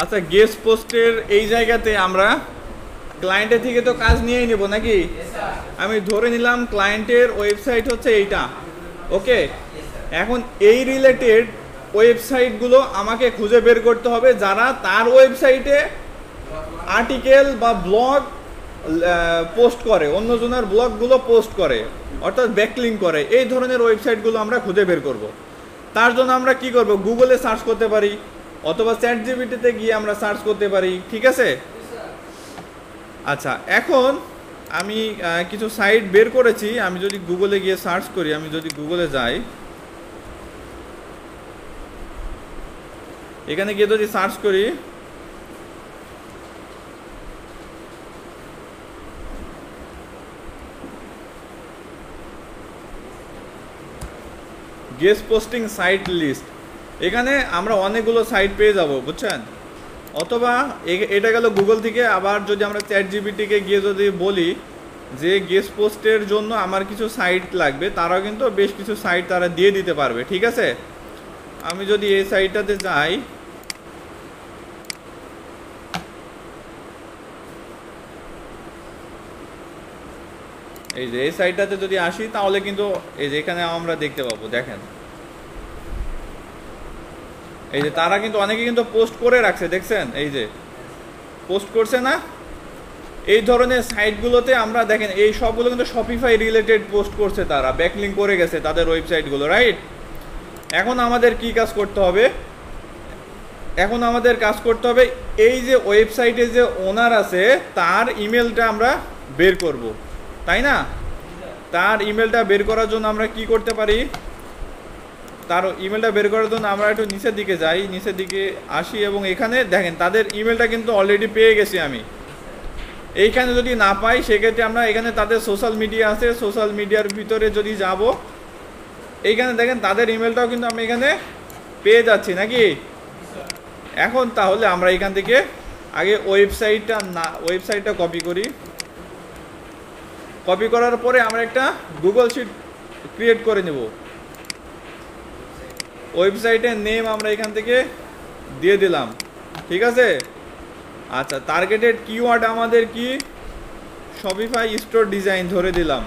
আচ্ছা, গেস্ট পোস্টের এই জায়গাতে আমরা ক্লায়েন্টের থেকে তো কাজ নিয়েই নেব নাকি? আমি ধরে নিলাম ক্লায়েন্টের ওয়েবসাইট হচ্ছে এইটা, ওকে। এখন এই রিলেটেড ওয়েবসাইটগুলো আমাকে খুঁজে বের করতে হবে যারা তার ওয়েবসাইটে আর্টিকেল বা ব্লগ পোস্ট করে, অন্যজনের ব্লগগুলো পোস্ট করে, অর্থাৎ ব্যাকলিঙ্ক করে। এই ধরনের ওয়েবসাইটগুলো আমরা খুঁজে বের করব। তার জন্য আমরা কি করব? গুগলে সার্চ করতে পারি অথবা চ্যাটজিপিটিতে গিয়ে আমরা সার্চ করতে পারি, ঠিক আছে? আচ্ছা, এখন আমি কিছু সাইট বের করেছি। আমি যদি গুগলে গিয়ে সার্চ করি, আমি যদি গুগলে যাই, এখানে গিয়ে যদি সার্চ করি, গেস্ট পোস্টিং সাইট লিস্ট, এখানে আমরা অনেকগুলো সাইট পেয়ে যাব, বুঝছেন? অথবা এটা গেল গুগল থেকে। আবার যদি আমরা চ্যাটজিপিটিকে গিয়ে যদি বলি যে গেস্ট পোস্টের জন্য আমার কিছু সাইট লাগবে, তারাও কিন্তু বেশ কিছু সাইট তারা দিয়ে দিতে পারবে, ঠিক আছে? আমি যদি এই সাইটটাতে যাই, এই যে এই সাইটটাতে যদি আসি, তাহলে কিন্তু এই যে এখানে আমরা দেখতে পাবো, দেখেন এই যে তারা কিন্তু অনেকে কিন্তু পোস্ট করে রাখছে, দেখছেন? এই যে পোস্ট করছে না, এই ধরনের সাইটগুলোতে আমরা দেখেন এই সবগুলো কিন্তু শপিফাই রিলেটেড পোস্ট করছে, তারা ব্যাকলিঙ্ক করে গেছে তাদের ওয়েবসাইটগুলো, রাইট? এখন আমাদের কি কাজ করতে হবে? এখন আমাদের কাজ করতে হবে এই যে ওয়েবসাইটে যে ওনার আছে তার ইমেলটা আমরা বের করব, তাই না? তার ইমেলটা বের করার জন্য আমরা কি করতে পারি? তার ইমেলটা বের করার জন্য আমরা একটু নিচের দিকে যাই, নিচের দিকে আসি, এবং এখানে দেখেন তাদের ইমেলটা কিন্তু অলরেডি পেয়ে গেছি আমি। এইখানে যদি না পাই, সেক্ষেত্রে আমরা এখানে তাদের সোশ্যাল মিডিয়া আছে, সোশ্যাল মিডিয়ার ভিতরে যদি যাব, এইখানে দেখেন তাদের ইমেলটাও কিন্তু আমি এখানে পেয়ে যাচ্ছি নাকি? এখন তাহলে আমরা এখান থেকে আগে ওয়েবসাইটটা কপি করি। কপি করার পরে আমরা একটা গুগল শিট ক্রিয়েট করে নেব। ওয়েবসাইটের নেম আমরা এখান থেকে দিয়ে দিলাম, ঠিক আছে? আচ্ছা, টার্গেটেড কিওয়ার্ড আমাদের কি? শপিফাই স্টোর ডিজাইন ধরে দিলাম।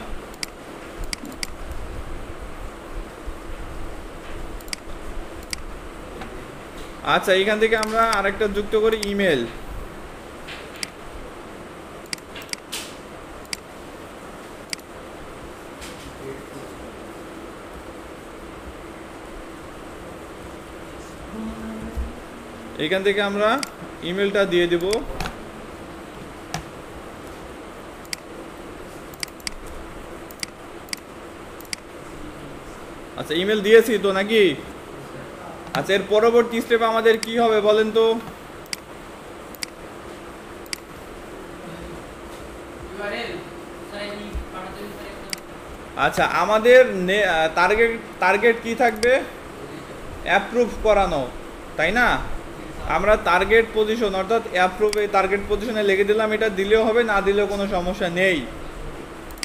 আচ্ছা, এখান থেকে আমরা আরেকটা যুক্ত করি, ইমেল। এখান থেকে আমরা ইমেলটা দিয়ে দেব। আচ্ছা, ইমেল দিয়েছি তো নাকি? আচ্ছা, এর পরবর্তী স্টেপ আমাদের কি হবে বলেন তো? আচ্ছা, আমাদের টার্গেট কি থাকবে? অ্যাপ্রুভ করানো, তাই না? আমরা টার্গেট পজিশন অর্থাৎ অ্যাপ্রুভ এই টার্গেট পজিশনে লিখে দিলাম। এটা দিলেও হবে, না দিলেও কোনো সমস্যা নেই।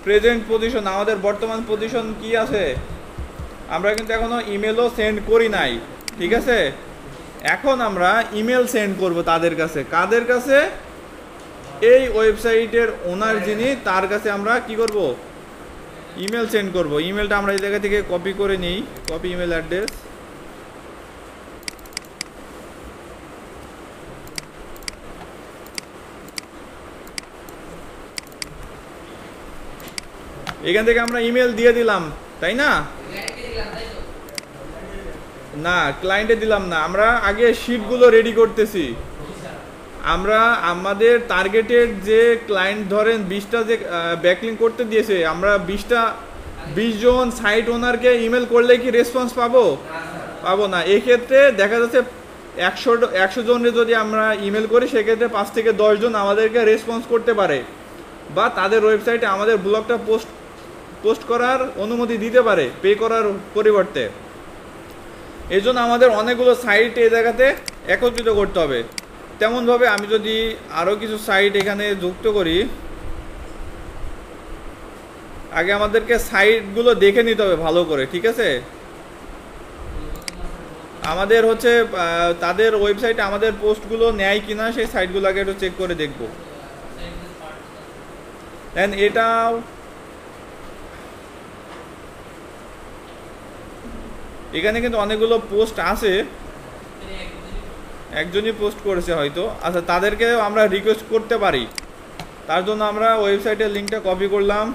প্রেজেন্ট পজিশন, আমাদের বর্তমান পজিশন কি আছে? আমরা কিন্তু এখনো ইমেলও সেন্ড করি নাই, ঠিক আছে? এখন আমরা ইমেল সেন্ড করব তাদের কাছে। কাদের কাছে? এই ওয়েবসাইটের ওনার যিনি, তার কাছে আমরা কি করব? ইমেল সেন্ড করব। ইমেলটা আমরা এই জায়গা থেকে কপি করে নিই, কপি ইমেল অ্যাড্রেস। এখান থেকে আমরা ইমেল দিয়ে দিলাম, তাই না? না, ক্লায়েন্টে দিলাম না, আমরা আগে শিটগুলো রেডি করতেছি। আমরা আমাদের টার্গেটেড যে ক্লায়েন্ট ধরেন 20টা যে ব্যাকলিঙ্ক করতে দিয়েছে, আমরা 20 জন সাইট ওনারকে ইমেল করলে কি রেসপন্স পাবো? পাবো না। এক্ষেত্রে দেখা যাচ্ছে 100 জনের যদি আমরা ইমেল করি, সেক্ষেত্রে 5 থেকে 10 জন আমাদেরকে রেসপন্স করতে পারে, বা তাদের ওয়েবসাইটে আমাদের ব্লগটা পোস্ট করার অনুমতি দিতে পারে পে করার পরিবর্তে। এই জন্য আমাদের অনেকগুলো সাইট এই জায়গাতে একত্রিত করতে হবে। তেমনভাবে আমি যদি আরও কিছু সাইট এখানে যুক্ত করি, আগে আমাদেরকে সাইটগুলো দেখে নিতে হবে ভালো করে, ঠিক আছে? আমাদের হচ্ছে তাদের ওয়েবসাইটে আমাদের পোস্টগুলো নেয় কিনা সেই সাইটগুলোকে একটু চেক করে দেখব। দেন এটাও এখানে কিন্তু অনেকগুলো পোস্ট আছে, একজনই পোস্ট করেছে হয়তো। আচ্ছা, তাদেরকে আমরা রিকোয়েস্ট করতে পারি, তার জন্য আমরা ওয়েবসাইটের লিঙ্কটা কপি করলাম,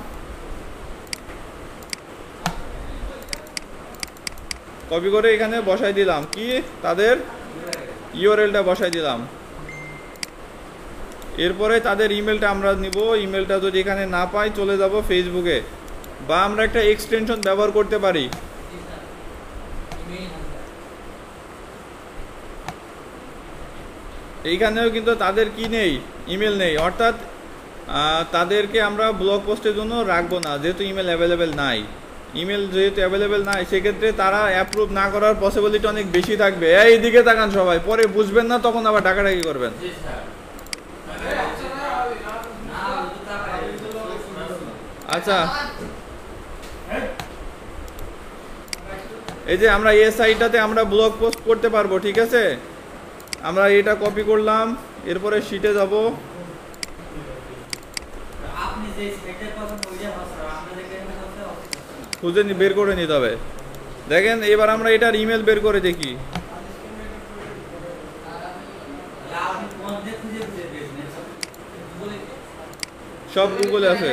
কপি করে এখানে বসাই দিলাম, কি তাদের ইউআরএলটা বসাই দিলাম। এরপরে তাদের ইমেলটা আমরা নিব, ইমেলটা যদি এখানে না পাই চলে যাব ফেসবুকে, বা আমরা একটা এক্সটেনশন ব্যবহার করতে পারি। এইখানেও কিন্তু তাদের কি নেই, ইমেল নেই, অর্থাৎ তাদেরকে আমরা ব্লগ পোস্টের জন্য রাখবো না, যেহেতু ইমেল অ্যাভেলেবেল নাই। ইমেল যেহেতু অ্যাভেলেবেল নাই, সেক্ষেত্রে তারা অ্যাপ্রুভ না করার পসিবিলিটি অনেক বেশি থাকবে। এইদিকে তাকান সবাই, পরে বুঝবেন না, তখন আবার ডাকাডাকি করবেন। আচ্ছা, এই যে আমরা এই সাইটটাতে আমরা ব্লগ পোস্ট করতে পারবো, ঠিক আছে। আমরা এটা কপি করলাম, এরপরে শিটে যাব, খুঁজে বের করে নিতে হবে। দেখেন এবার আমরা এটার ইমেল বের করে দেখি। সব গুগলে আছে।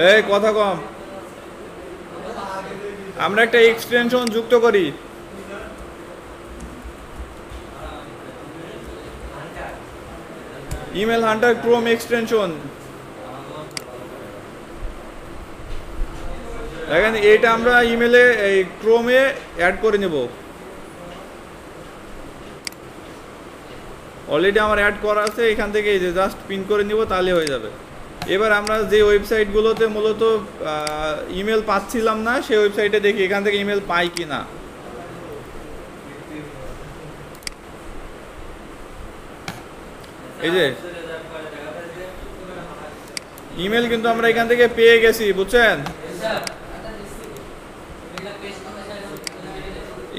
এই কথা কম, আমরা একটা এক্সটেনশন যুক্ত করি। ইমেল হান্টার ক্রোম এক্সটেনশন, দেখেন এটা আমরা ইমেলে এই ক্রোমে অ্যাড করে নেব। অলরেডি আমার অ্যাড করা আছে, এখান থেকে এই যে জাস্ট পিন করে নিব, তাহলে হয়ে যাবে। এবার আমরা যে ওয়েবসাইটগুলোতে মূলত ইমেল পাচ্ছিলাম না, সেই ওয়েবসাইটে দেখি এখান থেকে ইমেল পাই কি না। এই যে ইমেল কিন্তু আমরা এখান থেকে পেয়ে গেছি, বুঝছেন।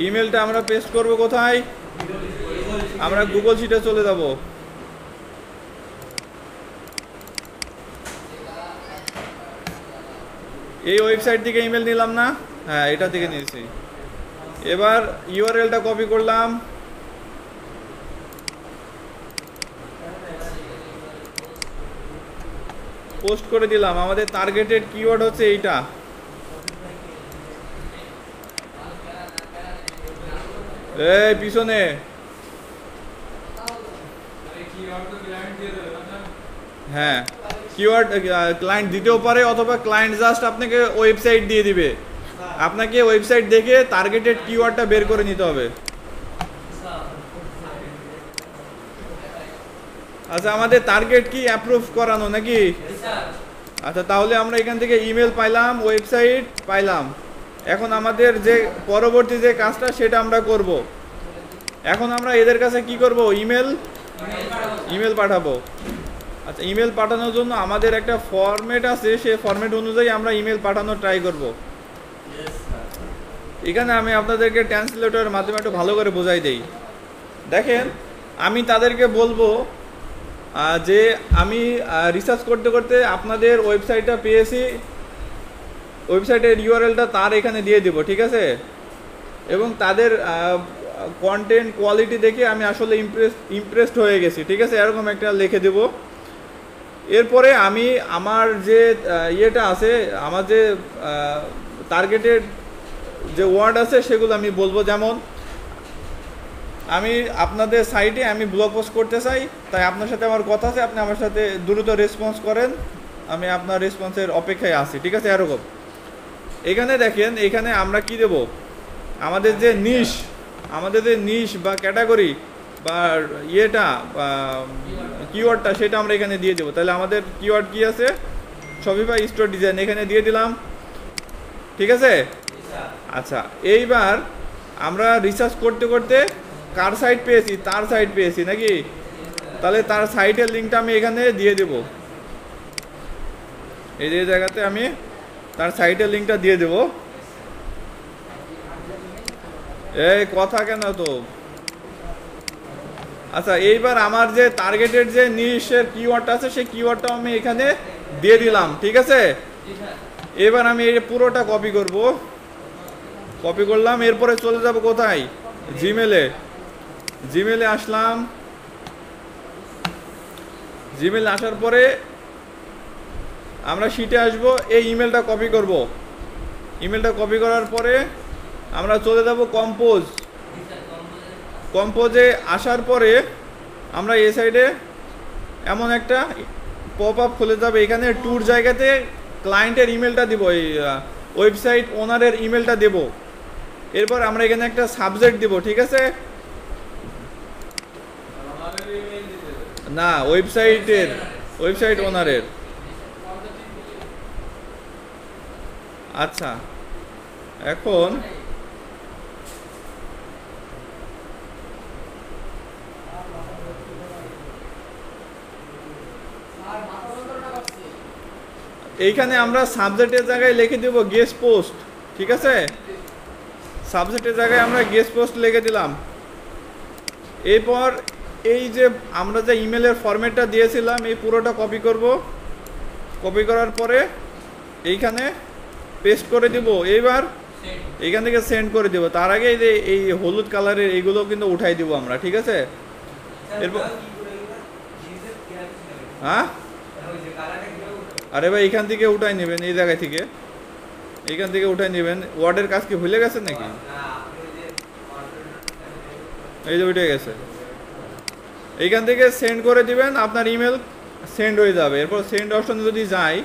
ইমেলটা আমরা পেস্ট করব কোথায়, আমরা গুগল শিটে চলে যাব। এই ওয়েবসাইট থেকে ইমেল নিলাম না, হ্যাঁ এটা থেকে নিয়েছি। এবার ইউআরএলটা কপি করলাম, পোস্ট করে দিলাম। আমাদের টার্গেটেড কিওয়ার্ড হচ্ছে এইটা। এই পিছনে হ্যাঁ, কিওয়ার্ড ক্লায়েন্ট দিতেও পারে, অথবা ক্লায়েন্ট জাস্ট আপনাকে ওয়েবসাইট দিয়ে দিবে। আপনাকে ওয়েবসাইট দেখে টার্গেটেড কিওয়ার্ডটা বের করে নিতে হবে। আচ্ছা, আমাদের টার্গেট কি অ্যাপ্রুভ করানো নাকি? আচ্ছা, তাহলে আমরা এখান থেকে ইমেল পাইলাম, ওয়েবসাইট পাইলাম। এখন আমাদের যে পরবর্তী যে কাজটা সেটা আমরা করব। এখন আমরা এদের কাছে কি করব, ইমেল পাঠাবো। আচ্ছা, ইমেল পাঠানোর জন্য আমাদের একটা ফরম্যাট আছে, সেই ফরম্যাট অনুযায়ী আমরা ইমেল পাঠানোর ট্রাই করব। এখানে আমি আপনাদেরকে ট্রান্সলেটরের মাধ্যমে একটু ভালো করে বোঝাই দেই। দেখেন, আমি তাদেরকে বলবো যে আমি রিসার্চ করতে করতে আপনাদের ওয়েবসাইটটা পেয়েছি, ওয়েবসাইটের ইউআরএলটা তার এখানে দিয়ে দিব, ঠিক আছে। এবং তাদের কন্টেন্ট কোয়ালিটি দেখে আমি আসলে ইমপ্রেসড হয়ে গেছি, ঠিক আছে, এরকম একটা লিখে দেব। এরপরে আমি আমার যে ইয়েটা আছে, আমার যে টার্গেটেড যে ওয়ার্ড আছে সেগুলো আমি বলবো। যেমন আমি আপনাদের সাইটে আমি ব্লগ পোস্ট করতে চাই, তাই আপনার সাথে আমার কথা আছে, আপনি আমার সাথে দ্রুত রেসপন্স করেন, আমি আপনার রেসপন্সের অপেক্ষায় আছি, ঠিক আছে, এরকম। এখানে দেখেন, এখানে আমরা কি দেব, আমাদের যে নিশ বা ক্যাটাগরি বা ইয়েটা কিওয়ার্ডটা, সেটা আমরা এখানে দিয়ে দেবো। তাহলে আমাদের কিওয়ার্ড কি আছে, শপিফাই স্টোর ডিজাইন, এখানে দিয়ে দিলাম, ঠিক আছে। আচ্ছা, এইবার আমরা রিসার্চ করতে করতে কার সাইট পেয়েছি, তার সাইট পেয়েছি নাকি, তাহলে তার সাইটের লিঙ্কটা আমি এখানে দিয়ে দেব। এই যে জায়গাতে আমি তার সাইটের লিঙ্কটা দিয়ে দেব। এই কথা কেন তো? আচ্ছা, এইবার আমার যে টার্গেটেড যে নিশের কিওয়ার্ডটা আছে সেই কিওয়ার্ডটা আমি এখানে দিয়ে দিলাম, ঠিক আছে? এবার আমি এই পুরোটা কপি করব, কপি করলাম, এরপরে চলে যাব কোথায়? জিমেলে। জিমেলে আসলাম, জিমেলে আসার পরে আমরা শিটে আসব, এই ইমেলটা কপি করব। ইমেলটা কপি করার পরে আমরা চলে যাব কম্পোজ। কম্পোজে আসার পরে আমরা এই সাইডে এমন একটা পপ আপ খুলে যাবে, এখানে ট্যুর জায়গাতে ক্লায়েন্টের ইমেলটা দিব, এই ওয়েবসাইট ওনারের ইমেলটা দেব। এরপর আমরা এখানে একটা সাবজেক্ট দিব, ঠিক আছে? না, ওয়েবসাইট ওনারের। আচ্ছা, এখন এইখানে আমরা সাবজেক্টের জায়গায় লিখে দেব গেস্ট পোস্ট, ঠিক আছে? সাবজেক্টের জায়গায় আমরা গেস্ট পোস্ট লিখে দিলাম। এরপর এই যে আমরা যে ইমেলের ফরম্যাটটা দিয়েছিলাম এই পুরোটা কপি করব। কপি করার পরে এইখানে পেস্ট করে দিব। এইবার এইখান থেকে সেন্ড করে দিব। তার আগে এই যে এই হলুদ কালারের এইগুলো কিন্তু উঠাই দিব আমরা, ঠিক আছে? এরপর হ্যাঁ, আরে ভাই এখান থেকে উঠাই নেবেন, এই জায়গায় থেকে, এইখান থেকে উঠাই নেবেন। ওয়ার্ডের কাজ কি ভুলে গেছেন নাকি? এই যে উঠে গেছে। এইখান থেকে সেন্ড করে দিবেন, আপনার ইমেল সেন্ড হয়ে যাবে। এরপর সেন্ড অপশন যদি যাই,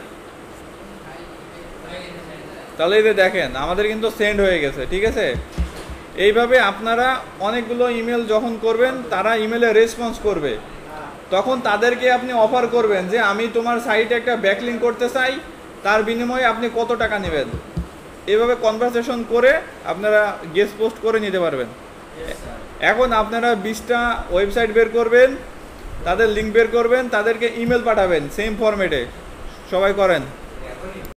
তাহলে এই যে দেখেন আমাদের কিন্তু সেন্ড হয়ে গেছে, ঠিক আছে? এইভাবে আপনারা অনেকগুলো ইমেল যখন করবেন, তারা ইমেলে রেসপন্স করবে, তখন তাদেরকে আপনি অফার করবেন যে আমি তোমার সাইটে একটা ব্যাকলিঙ্ক করতে চাই, তার বিনিময়ে আপনি কত টাকা নেবেন। এভাবে কনভারসেশন করে আপনারা গেস্ট পোস্ট করে নিতে পারবেন। এখন আপনারা 20টা ওয়েবসাইট বের করবেন, তাদের লিঙ্ক বের করবেন, তাদেরকে ইমেল পাঠাবেন সেম ফরম্যাটে। সবাই করেন।